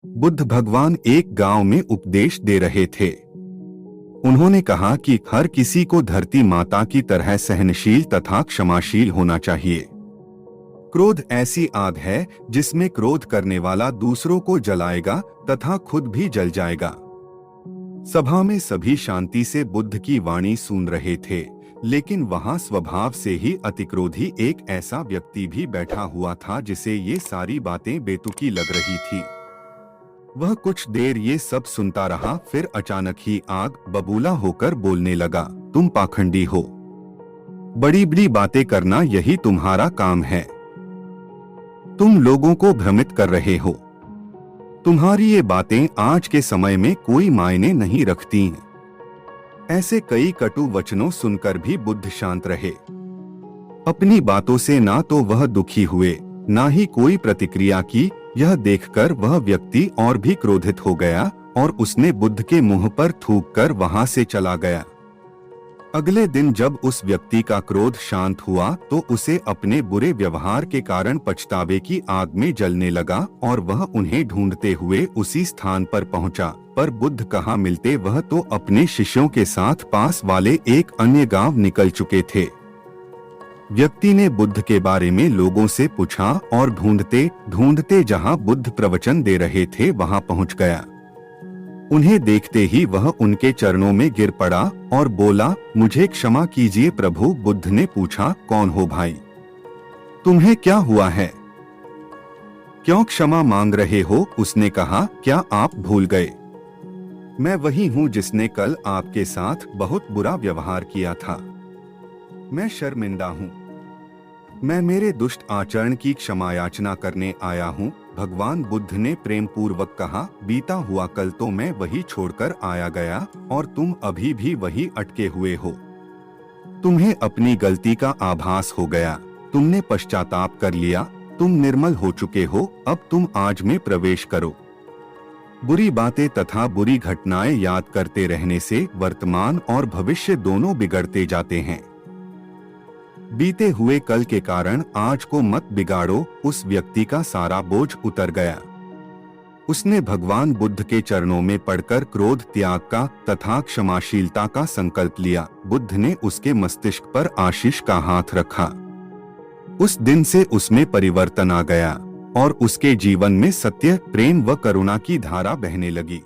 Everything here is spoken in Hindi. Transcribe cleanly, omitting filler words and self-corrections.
बुद्ध भगवान एक गांव में उपदेश दे रहे थे। उन्होंने कहा कि हर किसी को धरती माता की तरह सहनशील तथा क्षमाशील होना चाहिए। क्रोध ऐसी आग है जिसमें क्रोध करने वाला दूसरों को जलाएगा तथा खुद भी जल जाएगा। सभा में सभी शांति से बुद्ध की वाणी सुन रहे थे, लेकिन वहां स्वभाव से ही अतिक्रोधी एक ऐसा व्यक्ति भी बैठा हुआ था जिसे ये सारी बातें बेतुकी लग रही थी। वह कुछ देर ये सब सुनता रहा, फिर अचानक ही आग बबूला होकर बोलने लगा, तुम पाखंडी हो। बड़ी बड़ी बातें करना यही तुम्हारा काम है। तुम लोगों को भ्रमित कर रहे हो। तुम्हारी ये बातें आज के समय में कोई मायने नहीं रखती हैं। ऐसे कई कटु वचनों सुनकर भी बुद्ध शांत रहे। अपनी बातों से ना तो वह दुखी हुए, ना ही कोई प्रतिक्रिया की। यह देखकर वह व्यक्ति और भी क्रोधित हो गया और उसने बुद्ध के मुंह पर थूककर वहां से चला गया। अगले दिन जब उस व्यक्ति का क्रोध शांत हुआ तो उसे अपने बुरे व्यवहार के कारण पछतावे की आग में जलने लगा और वह उन्हें ढूंढते हुए उसी स्थान पर पहुंचा। पर बुद्ध कहाँ मिलते, वह तो अपने शिष्यों के साथ पास वाले एक अन्य गांव निकल चुके थे। व्यक्ति ने बुद्ध के बारे में लोगों से पूछा और ढूंढते ढूंढते जहां बुद्ध प्रवचन दे रहे थे वहां पहुंच गया। उन्हें देखते ही वह उनके चरणों में गिर पड़ा और बोला, मुझे क्षमा कीजिए प्रभु। बुद्ध ने पूछा, कौन हो भाई? तुम्हें क्या हुआ है? क्यों क्षमा मांग रहे हो? उसने कहा, क्या आप भूल गए? मैं वही हूँ जिसने कल आपके साथ बहुत बुरा व्यवहार किया था। मैं शर्मिंदा हूँ। मैं मेरे दुष्ट आचरण की क्षमा याचना करने आया हूँ। भगवान बुद्ध ने प्रेम पूर्वक कहा, बीता हुआ कल तो मैं वही छोड़कर आया गया और तुम अभी भी वही अटके हुए हो। तुम्हें अपनी गलती का आभास हो गया, तुमने पश्चाताप कर लिया, तुम निर्मल हो चुके हो। अब तुम आज में प्रवेश करो। बुरी बातें तथा बुरी घटनाएं याद करते रहने से वर्तमान और भविष्य दोनों बिगड़ते जाते हैं। बीते हुए कल के कारण आज को मत बिगाड़ो। उस व्यक्ति का सारा बोझ उतर गया। उसने भगवान बुद्ध के चरणों में पड़कर क्रोध त्याग का तथा क्षमाशीलता का संकल्प लिया। बुद्ध ने उसके मस्तिष्क पर आशीष का हाथ रखा। उस दिन से उसमें परिवर्तन आ गया और उसके जीवन में सत्य, प्रेम व करुणा की धारा बहने लगी।